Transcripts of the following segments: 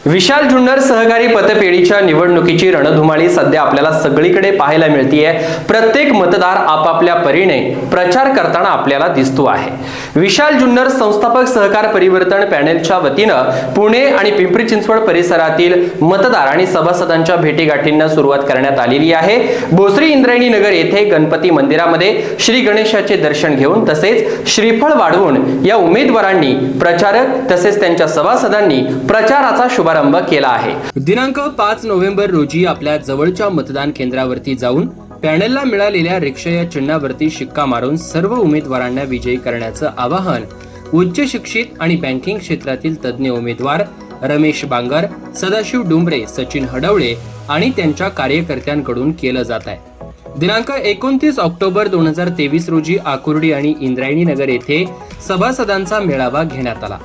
विशाल जुन्नर सहकारी पतपेढीच्या निवडणुकीची रणधुमाळी सध्या आपल्याला सगळीकडे पाहायला मिळतेय। प्रत्येक मतदार आपापल्या परीने प्रचार करताना आपल्याला दिसतो आहे। विशाल जुन्नर संस्थापक सहकार परिवर्तन पॅनेलच्या वतीनं पुणे आणि पिंपरी चिंचवड परिसरातील मतदार आणि सभासदांच्या भेटीगाठींना सुरुवात करण्यात आलेली आहे। भोसरी इंद्रायणी नगर येथे गणपती मंदिरामध्ये श्री गणेशाचे दर्शन घेऊन तसेच श्रीफळ वाढवून या उमेदवारांनी प्रचारक तसेच त्यांच्या सभासदांनी प्रचाराचा शुभारंभ केला आहे। दिनांक 5 नोव्हेंबर रोजी आपल्या जवळच्या मतदान केंद्रावरती जाऊन पॅनेलला मिळालेल्या रिक्षा या चिन्हावरती शिक्का मारून सर्व उमेदवारांना विजयी करण्याचं आवाहन उच्च शिक्षित आणि बँकिंग क्षेत्रातील तज्ञ उमेदवार रमेश बांगर, सदाशिव डुंबरे, सचिन हडवळे आणि त्यांच्या कार्यकर्त्यांकडून केलं जात आहे। दिनांक 29 ऑक्टोबर 2023 रोजी आकुर्डी आणि इंद्रायणी नगर येथे सभासदांचा मेळावा घेण्यात आला।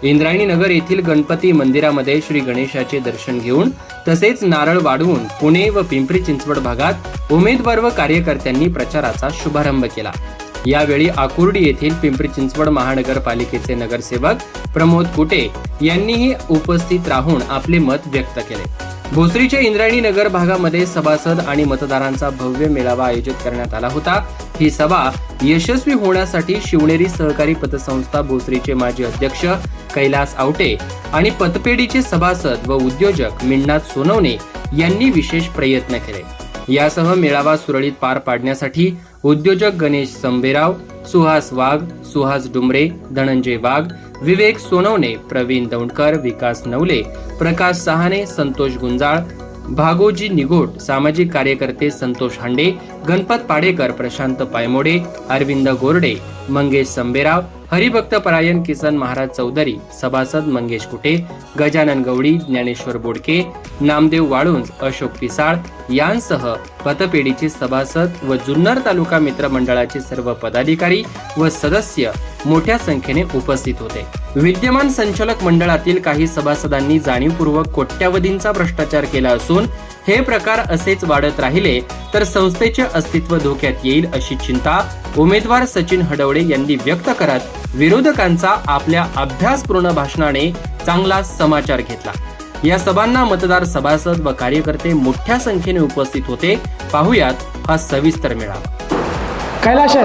इंद्रायणी नगर येथील गणपती मंदिरामध्ये श्री गणेशाचे दर्शन घेऊन तसेच नारळ वाढवून पुणे व पिंपरी चिंचवड भागात उमेदवार व कार्यकर्त्यांनी प्रचाराचा शुभारंभ केला। यावेळी आकुर्डी येथील पिंपरी चिंचवड महानगरपालिकेचे नगरसेवक प्रमोद कुटे यांनीही उपस्थित राहून आपले मत व्यक्त केले। भोसरीच्या इंद्रायणी नगर भागामध्ये सभासद आणि मतदारांचा भव्य मेळावा आयोजित करण्यात आला होता। ही सभा यशस्वी होण्यासाठी शिवनेरी सहकारी पतसंस्था भोसरीचे माजी अध्यक्ष कैलास आवटे आणि पतपेढीचे सभासद व उद्योजक मिन्नाथ सोनवणे यांनी विशेष प्रयत्न केले। यासह मेळावा सुरळीत पार पाडण्यासाठी उद्योजक गणेश संभेराव, सुहास वाघ, सुहास डुंबरे, धनंजय वाघ, विवेक सोनवणे, प्रवीण दौंडकर, विकास नवले, प्रकाश सहाने, संतोष गुंजाळ, भागोजी निघोट, सामाजिक कार्यकर्ते संतोष हांडे, गणपत पाडेकर, प्रशांत पायमोडे, अरविंद गोरडे, मंगेश संभेराव, हरिभक्त परायण किसन महाराज चौधरी, सभासद मंगेश कुटे, गजानन गवडी, ज्ञानेश्वर बोडके, नामदेव वाळुंज, अशोक पिसाळ यांसह पतपेढीचे सभासद व जुन्नर तालुका मित्र मंडळाचे सर्व पदाधिकारी व सदस्य मोठ्या संख्येने उपस्थित होते। विद्यमान संचालक मंडळातील काही सभासदांनी जाणीवपूर्वक कोट्यावधींचा भ्रष्टाचार केला असून हे प्रकार असेच वाढत राहिले तर संस्थेचे अस्तित्व धोक्यात येईल अशी चिंता उमेदवार सचिन हडवळे यांनी व्यक्त करत विरोधकांचा आपल्या अभ्यासपूर्ण भाषणाने चांगला समाचार घेतला। या सभांना मतदार, सभासद व कार्यकर्ते मोठ्या संख्येने उपस्थित होते। पाहुयात हा सविस्तर मेळावा। कैलास,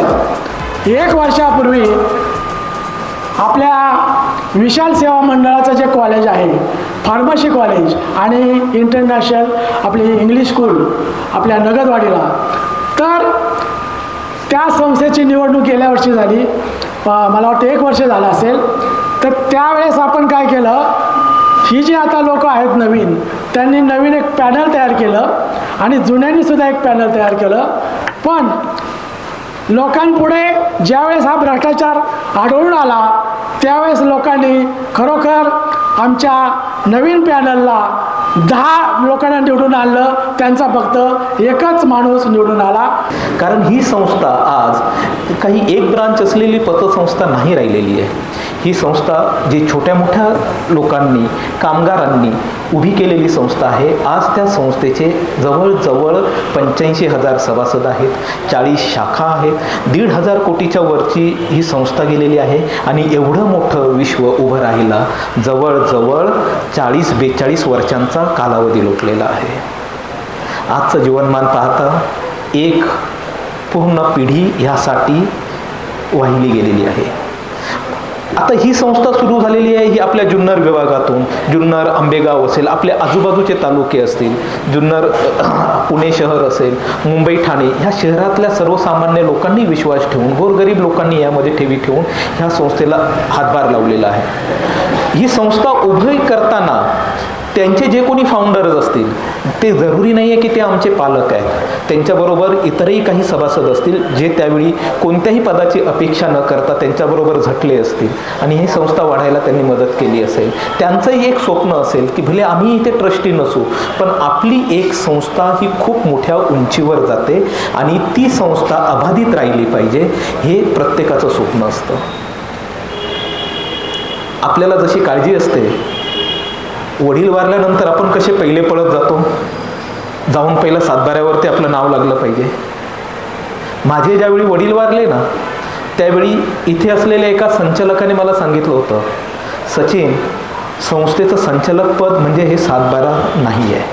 1 वर्षापूर्वी आपल्या विशाल सेवा मंडळाचं जे कॉलेज आहे, फार्मसी कॉलेज आणि इंटरनॅशनल आपली इंग्लिश स्कूल आपल्या नगरवाडीला, तर त्या संस्थेची निवडणूक गेल्या वर्षी झाली, मला वाटतं 1 वर्ष झालं असेल। तर त्यावेळेस आपण काय केलं, ही जी आता लोक आहेत नवीन, त्यांनी नवीन एक पॅनल तयार केलं आणि जुन्यांनी सुद्धा एक पॅनल तयार केलं। पण लोकांपुढे ज्यावेळेस हा भ्रष्टाचार आढळून आला त्यावेळेस लोकांनी खरोखर आमच्या नवीन पॅनलला 10 लोकांना निवडून आणलं, त्यांचा फक्त एकच माणूस निवडून आला। कारण ही संस्था आज काही एक ब्रांच असलेली पतसंस्था नाही राहिलेली आहे। ही संस्था जी छोट्या मोठ्या लोकांनी, कामगारांनी उभी केलेली संस्था आहे। आज त्या संस्थेचे जवळजवळ 85,000 सभासद आहेत, 40 शाखा आहेत, 1,500 कोटीच्या वरची ही संस्था गेलेली आहे आणि एवढं मोठं विश्व उभं राहिला जवळजवळ 40-42 वर्षांचा कालावधी लोटलेला आहे। आजचं जीवनमान पाहता एक पूर्ण पिढी ह्यासाठी वाहिली गेलेली आहे। आता ही संस्था सुरू झालेली आहे ही आपल्या जुन्नर विभागातून, जुन्नर आंबेगाव असेल, आपले आजूबाजूचे तालुके असतील, जुन्नर पुणे शहर असेल, मुंबई ठाणे, ह्या शहरातल्या सर्वसामान्य लोकांनी विश्वास ठेवून, गोरगरीब लोकांनी यामध्ये ठेवी ठेवून ह्या संस्थेला हातभार लावलेला आहे। ही संस्था उभी करताना त्यांचे जे कोणी फाउंडर्स असतील ते जरुरी नाही आहे की ते आमचे पालक आहेत, त्यांच्याबरोबर इतरही काही सभासद असतील जे त्यावेळी कोणत्याही पदाची अपेक्षा न करता त्यांच्याबरोबर झटले असतील आणि ही संस्था वाढायला त्यांनी मदत केली असेल। त्यांचंही एक स्वप्न असेल की भले आम्ही इथे ट्रस्टी नसू पण आपली एक संस्था ही खूप मोठ्या उंचीवर जाते आणि ती संस्था अबाधित राहिली पाहिजे, हे प्रत्येकाचं स्वप्न असतं। आपल्याला जशी काळजी असते, वडील वारल्यानंतर आपण कसे पहिले पळत जातो, जाऊन पहिलं सातबाऱ्यावरती आपलं नाव लागलं पाहिजे। माझे ज्यावेळी वडील वारले ना त्यावेळी इथे असलेल्या एका संचालकाने मला सांगितलं होतं, सचिन संस्थेचं संचालक पद म्हणजे हे 7/12 नाही आहे.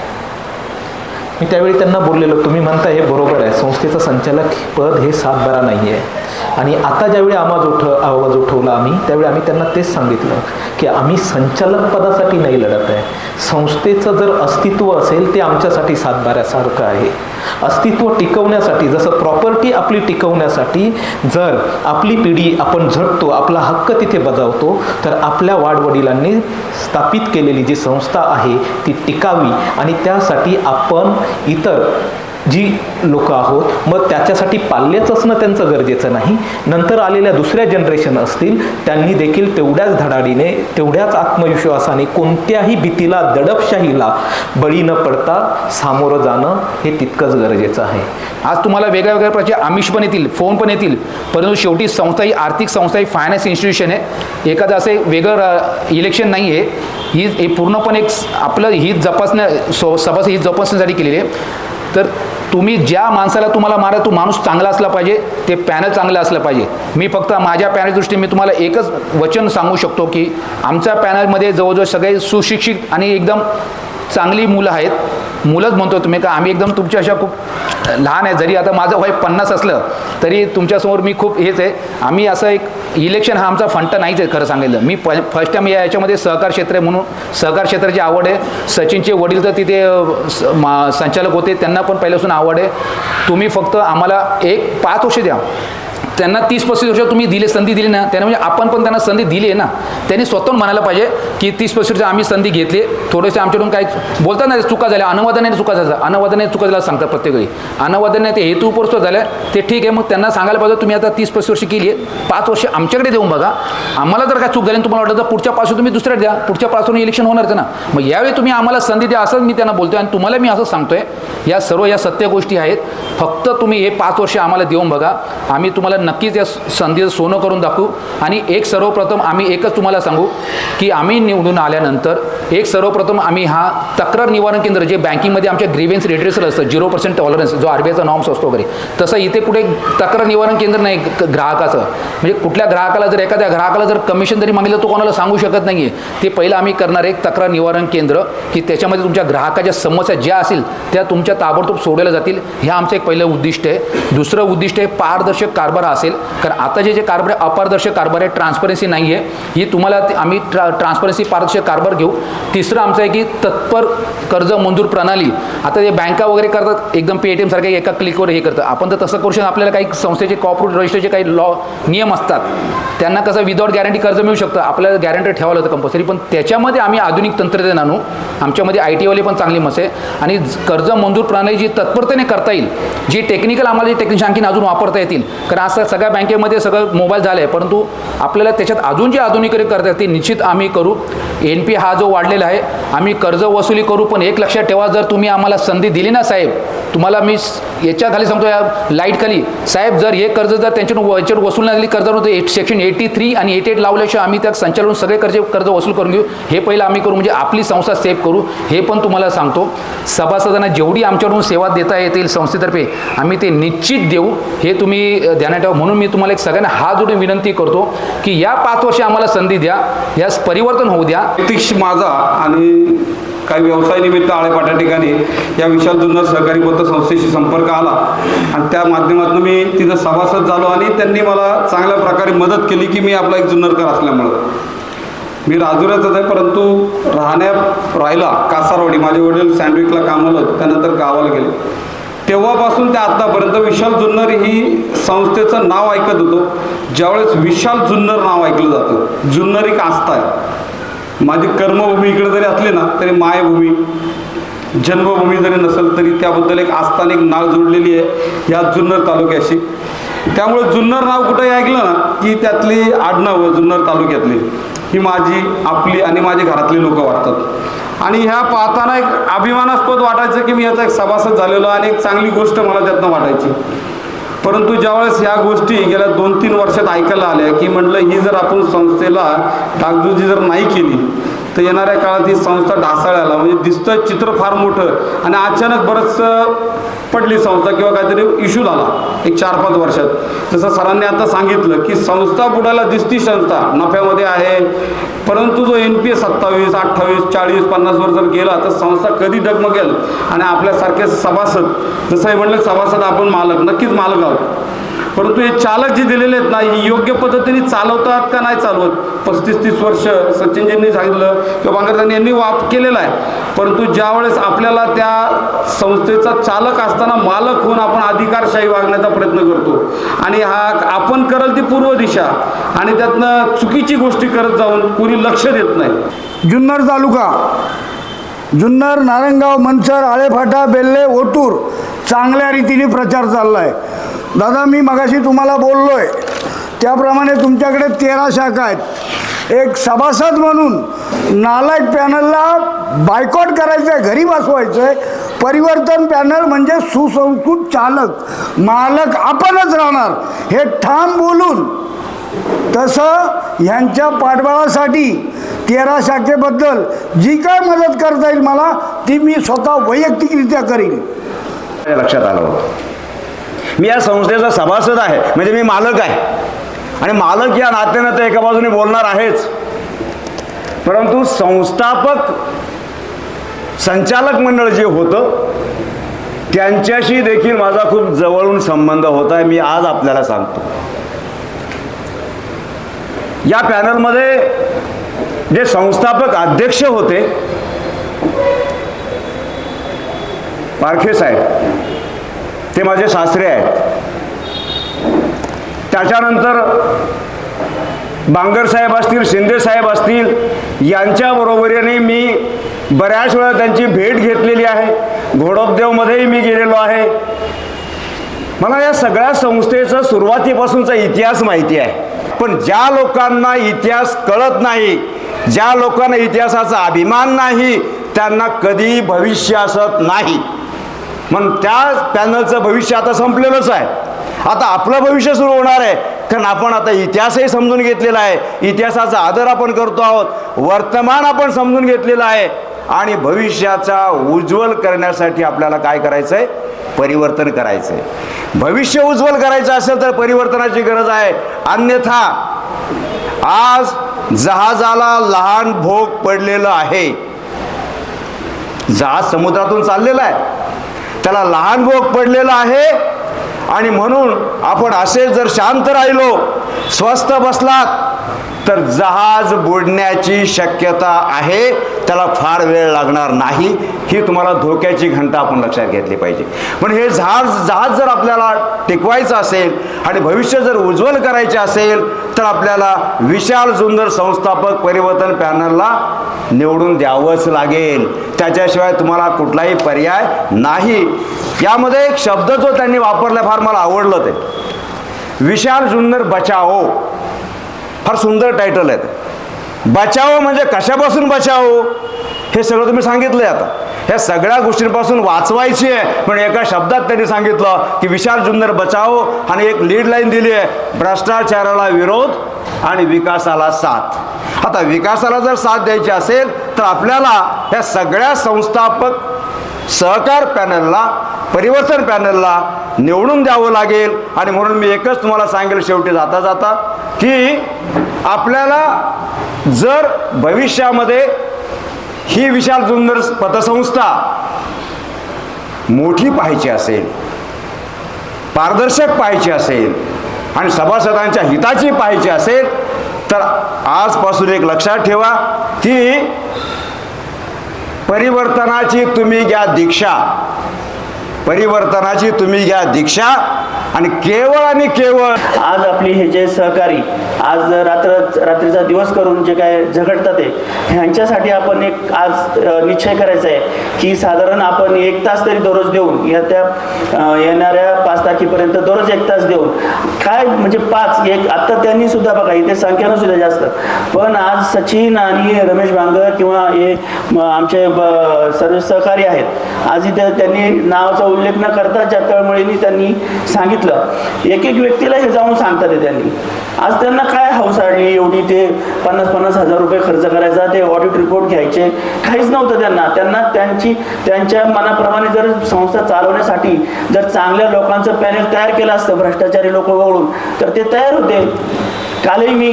मी त्यावेळी त्यांना बोललेलो, तुम्ही म्हणताय हे बरोबर आहे, संस्थेचं संचालक पद हे 7/12 नाही आहे. आणि आता ज्यावेळी आवाज उठवला आम्ही, त्यावेळी आम्ही त्यांना तेच सांगितलं की आम्ही संचालक पदासाठी नाही लढत आहे. संस्थेचं जर अस्तित्व असेल ते आमच्यासाठी 7/12 सारखं आहे. अस्तित्व टिकवण्यासाठी, जसं प्रॉपर्टी आपली टिकवण्यासाठी जर आपली पिढी आपण झटतो, आपला हक्क तिथे बजावतो, तर आपल्या वाडवडिलांनी स्थापित केलेली जी संस्था आहे ती टिकावी. आणि त्यासाठी आपण इतर जी लोक आहोत, मग त्याच्यासाठी पाल्यच असणं त्यांचं गरजेचं नाही. नंतर आलेल्या दुसऱ्या जनरेशन असतील, त्यांनी देखील तेवढ्याच धडाडीने, तेवढ्याच आत्मविश्वासाने, कोणत्याही भीतीला, दडपशाहीला बळी न पडता सामोरं जाणं हे तितकंच गरजेचं आहे. आज तुम्हाला वेगळ्या वेगळ्या प्रकारचे आमिष पण येतील, फोन पण येतील, परंतु शेवटी संस्था ही आर्थिक संस्था, ही फायनान्स इन्स्टिट्यूशन आहे. एखादं असं वेगळं इलेक्शन नाही आहे. ही पूर्णपणे एक आपलं हित सभासद हित जपण्यासाठी केलेली आहे. तर तुम्ही ज्या माणसाला तुम्हाला मारा, तो माणूस चांगला असला पाहिजे, ते पॅनल चांगलं असलं पाहिजे. मी फक्त माझ्या पॅनल दृष्टीने मी तुम्हाला एकच वचन सांगू शकतो की आमच्या पॅनलमध्ये जवळजवळ सगळे सुशिक्षित आणि एकदम चांगली मुलं आहेत. मुलंच म्हणतो तुम्ही, का आम्ही एकदम तुमच्या अशा खूप लहान आहे. जरी आता माझं वय 50 असलं तरी तुमच्यासमोर मी खूप हेच आहे. आम्ही असं एक इलेक्शन हा आमचा फंट नाहीच आहे खरं सांगितलं. मी फर्स्ट टाईम याच्यामध्ये सहकार क्षेत्र आहे म्हणून सहकार क्षेत्राची आवड आहे. सचिनचे वडील तर तिथे संचालक होते, त्यांना पण पहिल्यापासून आवड आहे. तुम्ही फक्त आम्हाला 5 वर्ष द्या. त्यांना 30-35 वर्ष तुम्ही संधी दिली ना, त्यांना म्हणजे आपण पण त्यांना संधी दिली आहे ना. त्यांनी स्वतःहून म्हणायला पाहिजे की 30-35 वर्ष आम्ही संधी घेतली. थोडेसे आमच्याकडून काही बोलतात ना, चुका झाल्या, अनुवादाने चुका झाल्या, अनुवादाने चुका झाल्या सांगतात प्रत्येक वेळी. अनुवादाने ते हेतुपुरस्सर झाल्या, ते ठीक आहे. मग त्यांना सांगायला पाहिजे तुम्ही आता 30-35 वर्ष केली आहे, 5 वर्ष आमच्याकडे देऊन बघा. आम्हाला जर काय चूक झाली तुम्हाला वाटतं तर पुढच्या पासून तुम्ही दुसऱ्या द्या, पुढच्या पासून इलेक्शन होणारच ना. मग यावेळी तुम्ही आम्हाला संधी द्या असंच मी त्यांना बोलतोय. आणि तुम्हाला मी असं सांगतोय, या सत्य गोष्टी आहेत. फक्त तुम्ही हे 5 वर्ष आम्हाला देऊन बघा. आम्ही तुम्हाला नक्कीच या संधीचं सोनं करून दाखवू. आणि सर्वप्रथम आम्ही एकच तुम्हाला सांगू की आम्ही निवडून आल्यानंतर सर्वप्रथम आम्ही हा तक्रार निवारण केंद्र, जे बँकिंगमध्ये आमच्या ग्रीव्हन्स रिड्रेसल असतं, 0% टॉलरन्स, जो RBIचा नॉर्म्स असतो वगैरे, तसं इथे कुठे तक्रार निवारण केंद्र नाही ग्राहकाचं. म्हणजे कुठल्या ग्राहकाला जर एखाद्या ग्राहकाला जर कमिशन जरी मागितलं तो कोणाला सांगू शकत नाही आहे. ते पहिलं आम्ही करणार एक तक्रार निवारण केंद्र, की त्याच्यामध्ये तुमच्या ग्राहकाच्या समस्या ज्या असतील त्या तुमच्या ताबडतोब सोडवल्या जातील. हे आमचं एक पहिलं उद्दिष्ट आहे. दुसरं उद्दिष्ट आहे पारदर्शक कारभार असेल. कारण आता जे कारभार आहे अपारदर्शक कारभार आहे, ट्रान्सपरन्सी नाही आहे. ही तुम्हाला आम्ही ट्रान्सपरन्सी पारदर्शक कारभार घेऊ. तिसरं आमचं आहे की तत्पर कर्ज मंजूर प्रणाली. आता ते बँका वगैरे करतात एकदम पेटीएम सारखे एका क्लिकवर हे करतं. आपण तर तसं करू शकतो. आपल्याला काही संस्थेचे कॉर्पोरेट रजिस्टरचे काही नियम असतात, त्यांना कसं विदाऊट गॅरंटी कर्ज मिळू शकतं. आपल्याला गॅरंटर ठेवावं लागतं कंपल्सरी. पण त्याच्यामध्ये आम्ही आधुनिक तंत्रज्ञान आणू. आमच्यामध्ये IT वाले पण चांगली मस आहे. आणि कर्ज मंजूर प्रणाली जी तत्परतेने करता येईल, जी टेक्निकल आम्हाला जे टेक्निशियन आणखीन अजून वापरता येतील. कारण असं सगळ्या बँकेमध्ये सगळं मोबाईल झालं आहे, परंतु आपल्याला त्याच्यात अजून जे आधुनिकीकरण करता येईल ते निश्चित आम्ही करू. NP हा जो वाढलेला आहे, आम्ही कर्ज वसुली करू. पण एक लक्षात ठेवा, जर तुम्ही आम्हाला संधी दिली ना साहेब, तुम्हाला मी याच्या खाली सांगतो, या लाईट खाली साहेब, जर हे कर्ज जर याच्यावर वसूल नाही झाली, कर्जावर सेक्शन 83 आणि 88 लावल्याशिवाय आम्ही त्या संचालून सगळे कर्ज वसूल करून घेऊ. हे पहिलं आम्ही करू, म्हणजे आपली संस्था सेव्ह करू. हे पण तुम्हाला सांगतो, सभासदांना जेवढी आमच्याकडून सेवा देता येतील संस्थेतर्फे आम्ही ते निश्चित देऊ. हे तुम्ही ध्यानात ठेवा. म्हणून मी तुम्हाला एक सगळ्यांना हात जोडून विनंती करतो की या 5 वर्ष आम्हाला संधी द्या, यास परिवर्तन होऊ द्या. वैयक्तिक माझा आणि काही व्यवसाय निमित्त आळेपाट्या ठिकाणी या विशाल जुन्नर सहकारी पतसंस्थेशी संपर्क आला आणि त्या माध्यमातून मी तिथं सभासद झालो. आणि त्यांनी मला चांगल्या प्रकारे मदत केली की मी आपला एक जुन्नरकर असल्यामुळं मी राजुऱ्याचाच आहे, परंतु राहिला कासारवाडी. माझे वडील सँडविकला कामाला होते, त्यानंतर गावाला गेले. तेव्हापासून ते आत्तापर्यंत विशाल जुन्नर ही संस्थेचं नाव ऐकत होतो. ज्यावेळेस विशाल जुन्नर नाव ऐकलं जातं, जुन्नर एक आस्था आहे. माझी कर्मभूमी इकडे जरी असली ना तरी मायभूमी, जन्मभूमी जरी नसेल तरी त्याबद्दल एक आस्थानिक नाळ जोडलेली आहे या जुन्नर तालुक्याशी. त्यामुळे जुन्नर नाव कुठेही ऐकलं ना की त्यातली आडनावं जुन्नर तालुक्यातली ही माझी, आपली आणि माझी घरातली लोक वाटतात. आणि ह्या पाहताना एक अभिमानास्पद वाटायचं की मी याचा एक सभासद झालेलो आणि एक चांगली गोष्ट मला त्यातनं वाटायची. परंतु ज्यावेळेस ह्या गोष्टी गेल्या 2-3 वर्षात ऐकायला आल्या की म्हटलं ही जर आपण संस्थेला डागडुजी जर नाही केली तर येणाऱ्या काळात ही संस्था ढासळायला म्हणजे दिसतं चित्र फार मोठं आणि अचानक बरंच पडली संस्था किंवा काहीतरी इश्यू झाला एक 4-5 वर्षात. जसं सरांनी आता सांगितलं की संस्था बुडायला दिसती, संस्था नफ्यामध्ये आहे, परंतु जो NPA 27, 28, 40, 50 वर जर गेला तर संस्था कधी डगमगेल. आणि आपल्यासारखे सभासद, जसं हे म्हणलं सभासद आपण मालक, नक्कीच मालक आहोत, परंतु हे चालक जे दिलेले आहेत ना, ही योग्य पद्धतीने चालवतात का नाही चालवत. 35-30 वर्ष सचिनजींनी सांगितलं किंवा बांगरदानी यांनी वाप केलेला आहे, परंतु ज्यावेळेस आपल्याला त्या संस्थेचा चालक असताना मालक होऊन आपण अधिकारशाही वागण्याचा प्रयत्न करतो आणि हा आपण करल ती पूर्व दिशा आणि त्यातनं चुकीची गोष्टी करत जाऊन कुणी लक्ष देत नाही. जुन्नर तालुका, जुन्नर, नारायणगाव, मनसर, आळेफाटा, बेल्ले, ओतूर चांगल्या रीतीने प्रचार चालला आहे. दादा, मी मगाशी तुम्हाला बोललो आहे त्याप्रमाणे तुमच्याकडे 13 शाखा आहेत. एक सभासद म्हणून नालायक पॅनलला बायकॉट करायचं आहे, घरी बसवायचं आहे. परिवर्तन पॅनल म्हणजे सुसंस्कृत चालक, मालक आपणच राहणार हे ठाम बोलून, तसं ह्यांच्या पाठबळासाठी 13 शाखेबद्दल जी काय मदत करता येईल मला ती मी स्वतः वैयक्तिकरित्या करीन. लक्षात आलं होतं मी या संस्थेचा सभासद आहे, म्हणजे मी मालक आहे आणि मालक या नात्यानं तर एका बाजूने बोलणार आहेच, परंतु संस्थापक संचालक मंडळ जे होतं त्यांच्याशी देखील माझा खूप जवळून संबंध होता आहे. मी आज आपल्याला सांगतो, या पॅनलमध्ये जे संस्थापक अध्यक्ष होते पारखे साहेब, ते माझे सासरे आहेत. त्याच्यानंतर बांगर साहेब असतील, शिंदे साहेब असतील, यांच्या बरोबरीने मी बऱ्याच वेळा त्यांची भेट घेतलेली आहे. घोडपदेवमध्येही मी गेलेलो आहे. मला या सगळ्या संस्थेचा सुरुवातीपासूनचा इतिहास माहिती आहे. पण ज्या लोकांना इतिहास कळत नाही, ज्या लोकांना इतिहासाचा अभिमान नाही, त्यांना कधी भविष्य असत नाही. म्हणून त्या पॅनलचं भविष्य आता संपलेलंच आहे. आता आपलं भविष्य सुरू होणार आहे, कारण आपण आता इतिहासही समजून घेतलेला आहे, इतिहासाचा आदर आपण करतो आहोत, वर्तमान आपण समजून घेतलेलं आहे आणि भविष्याचा उज्ज्वल करण्यासाठी आपल्याला काय करायचं आहे, परिवर्तन करायचं आहे. भविष्य उज्ज्वल करायचं असेल तर परिवर्तनाची गरज आहे. अन्यथा आज जहाजाला लहान भोग पडलेलं आहे. जहाज समुद्रातून चाललेलं आहे, त्याला लहान भोग पडलेला आहे आणि म्हणून आपण असे जर शांत राहिलो, स्वस्थ बसलात तर जहाज बुडण्याची शक्यता आहे. त्याला फार वेळ लागणार नाही. ही तुम्हाला धोक्याची घंटा आपण लक्षात घेतली पाहिजे. पण हे जहाज जर आपल्याला टिकवायचं असेल आणि भविष्य जर उज्ज्वल करायचे असेल तर आपल्याला विशाल जुन्नर संस्थापक परिवर्तन पॅनलला निवडून द्यावंच लागेल. त्याच्याशिवाय तुम्हाला कुठलाही पर्याय नाही. यामध्ये एक शब्द जो त्यांनी वापरला फार मला आवडलं, ते विशाल जुन्नर बचाओ. फार सुंदर टायटल आहे. बचाओ म्हणजे कशापासून बचाओ हे सगळं तुम्ही सांगितलंय. आता ह्या सगळ्या गोष्टींपासून वाचवायची आहे. पण एका शब्दात त्यांनी सांगितलं की विशाल जुन्नर बचाओ आणि एक लीड लाईन दिली आहे, भ्रष्टाचाराला विरोध आणि विकासाला साथ. आता विकासाला जर साथ द्यायची असेल तर आपल्याला ह्या सगळ्या संस्थापक सहकार पॅनलला, परिवर्तन पॅनलला निवडून द्यावं लागेल. आणि म्हणून मी एकच तुम्हाला सांगेल शेवटी जाता जाता की आपल्याला जर भविष्यामध्ये ही विशाल जुन्नर पतसंस्था मोठी पाहायची असेल, पारदर्शक पाहायची असेल आणि सभासदांच्या हिताची पाहायची असेल तर आजपासून एक लक्षात ठेवा की परिवर्तनाची तुम्ही घ्या दीक्षा, परिवर्तनाची तुम्ही घ्या दीक्षा आणि केवळ आणि केवळ आज आपली हे जे सहकारी आज रात्रीचा दिवस करून जे काय झगडतात ते ह्यांच्यासाठी आपण एक आज निश्चय करायचा आहे की साधारण आपण 1 तास तरी दररोज देऊन येणाऱ्या 5 तारखेपर्यंत दररोज 1 तास देऊन काय म्हणजे 5 आता त्यांनी सुद्धा बघा इथे संख्यानं सुद्धा जास्त, पण आज सचिन आणि रमेश बांगर किंवा हे आमचे सर्व सहकारी आहेत आज इथे त्यांनी नावाचा उल्लेख न करता ज्या तळमळीने त्यांनी सांगितलं, एक एक व्यक्तीला हे जाऊन सांगतात ते त्यांनी. आज त्यांना काय हौस आली एवढी, ते 50-50 हजार रुपये खर्च करायचा, ते ऑडिट रिपोर्ट घ्यायचे, काहीच नव्हतं त्यांना त्यांच्या मनाप्रमाणे जर संस्था चालवण्यासाठी जर चांगल्या लोकांचं पॅनेल तयार केलं असतं भ्रष्टाचारी लोक वगळून, तर ते तयार होते. कालही मी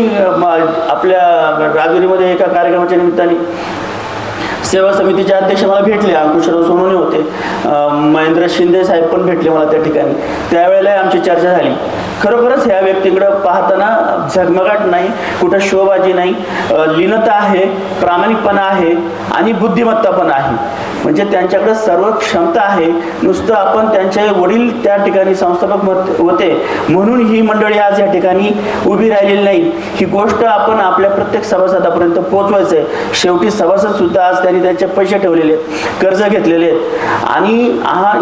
आपल्या राजुरीमध्ये एका कार्यक्रमाच्या निमित्ताने सेवा समितीचे अध्यक्ष मला भेटले, अंकुशराव सोनवणे होते, महेंद्र शिंदे साहेब पण भेटले मला त्या ठिकाणी. त्यावेळेला आमची चर्चा झाली. खरोखरच ह्या व्यक्तीकडं पाहताना झगमगाट नाही, कुठं शोबाजी नाही, लीनता आहे, प्रामाणिकपणा आहे आणि बुद्धिमत्ता पण आहे. म्हणजे त्यांच्याकडे सर्व क्षमता आहे. नुसतं आपण त्यांचे वडील त्या ठिकाणी संस्थापक होते म्हणून ही मंडळी आज या ठिकाणी उभी राहिलेली नाही. ही गोष्ट आपण आपल्या प्रत्येक सभासदापर्यंत पोहोचवायचं आहे. शेवटी सभासद सुद्धा आज त्यांनी त्यांचे पैसे ठेवलेले आहेत, कर्ज घेतलेले आहेत आणि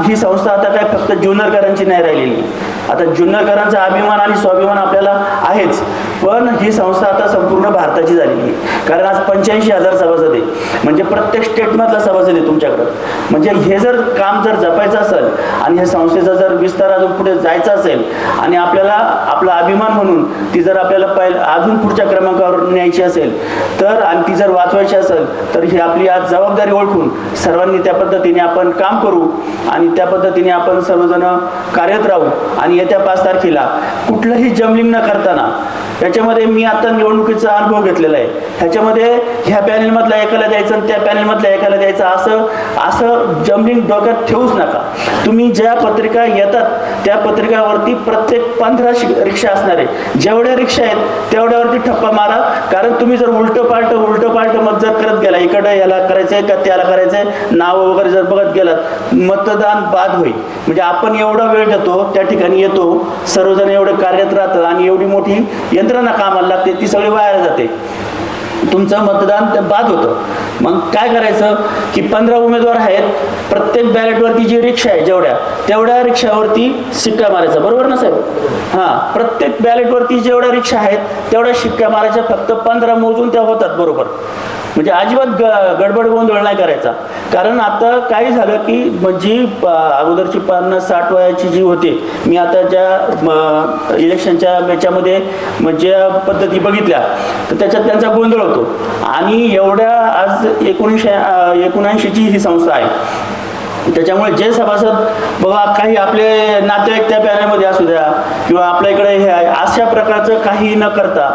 ही संस्था आता काय फक्त जुन्नरकरांची नाही राहिलेली. आता जुन्नरकरांचा अभिमान आणि स्वाभिमान आपल्याला आहेच, पण ही संस्था आता संपूर्ण भारताची झालेली आहे. कारण आज 85,000 सभासद आहे, म्हणजे प्रत्येक स्टेटमधला सभासद आहे तुमच्याकडं. म्हणजे हे जर काम जर जपायचं असेल आणि ह्या संस्थेचा जर विस्तार अजून पुढे जायचा असेल आणि आपल्याला आपला अभिमान म्हणून ती जर आपल्याला अजून पुढच्या क्रमांकावर न्यायची असेल तर, आणि ती जर वाचवायची असेल तर ही आपली आज जबाबदारी ओळखून सर्वांनी त्या पद्धतीने आपण काम करू आणि त्या पद्धतीने आपण सर्वजण कार्यरत राहू. आणि येत्या 5 तारखेला कुठलंही जमलिंग न करताना, याच्यामध्ये मी आता निवडणुकीचा अनुभव घेतलेला आहे, ह्याच्यामध्ये ह्या पॅनेलमधला एकाला द्यायचं आणि त्या पॅनेलमधला एकाला द्यायचं असं जमलिंग डोक्यात ठेवूच नका. तुम्ही ज्या पत्रिका येतात त्या पत्रिकावरती प्रत्येक 15 रिक्षा असणार आहे. जेवढ्या रिक्षा आहेत तेवढ्यावरती ठप्पा मारा. कारण तुम्ही जर उलटं पालट मत जर करत गेला, इकडं याला करायचंय का त्याला करायचंय, नावं वगैरे जर बघत गेलात, मतदान बाद होईल. म्हणजे आपण एवढा वेळ देतो, त्या ठिकाणी येतो, सर्वजण एवढे कार्यरत राहतं आणि एवढी मोठी यंत्रणा कामाला लागते, ती सगळी वाया जाते, तुमचं मतदान बाद होतं. मग काय करायचं की 15 उमेदवार आहेत, प्रत्येक बॅलेटवरती जी रिक्षा आहे तेवढ्या रिक्षावरती शिक्का मारायचा, बरोबर ना साहेब? हां, प्रत्येक बॅलेटवरती जेवढ्या रिक्षा आहेत तेवढ्या शिक्का मारायच्या, फक्त 15 मोजून त्या होतात बरोबर. म्हणजे अजिबात गडबड गोंधळ नाही करायचा. कारण आता काय झालं की जी अगोदरची 50-60 वयाची जी होते, मी आता ज्या इलेक्शनच्या याच्यामध्ये ज्या पद्धती बघितल्या तर त्याच्यात त्यांचा गोंधळ होतो. आणि एवढ्या आज 1979ची ही संस्था आहे, त्याच्यामुळे जे सभासद बाबा काही आपले नातेवाईक त्या पॅनलमध्ये असू द्या किंवा आपल्या इकडे हे आहे, अशा प्रकारचं काही न करता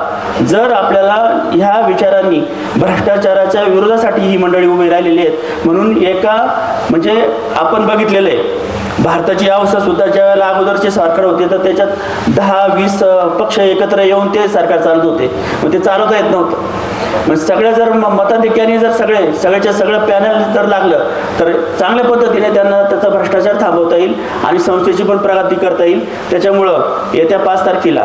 जर आपल्याला ह्या विचारांनी भ्रष्टाचाराच्या विरोधासाठी ही मंडळी उभी राहिलेली आहेत. म्हणून म्हणजे आपण बघितलेलं आहे भारताची अवस्था सुद्धा, ज्या वेळेला अगोदरचे सरकार होते तर त्याच्यात 10-20 पक्ष एकत्र येऊन ते सरकार चालत होते, मग ते चालवता येत नव्हतं. मग सगळ्या जर मताधिक्याने जर सगळ्याच्या सगळं पॅनल जर लागलं तर चांगल्या पद्धतीने त्यांना त्याचा भ्रष्टाचार थांबवता येईल आणि संस्थेची पण प्रगती करता येईल. त्याच्यामुळं येत्या 5 तारखेला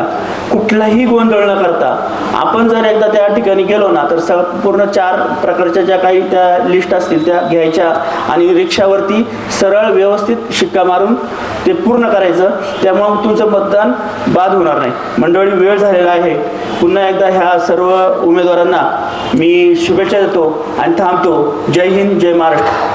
कुठलाही गोंधळ न करता आपण जर एकदा त्या ठिकाणी गेलो ना तर पूर्ण 4 प्रकारच्या ज्या काही त्या लिस्ट असतील त्या घ्यायच्या आणि रिक्षावरती सरळ व्यवस्थित शिक्का मारून ते पूर्ण करायचं. त्यामुळं तुमचं मतदान बाद होणार नाही. मंडळी, वेळ झालेला आहे. पुन्हा एकदा ह्या सर्व उमेदवारांना मी शुभेच्छा देतो आणि थांबतो. जय हिंद, जय महाराष्ट्र.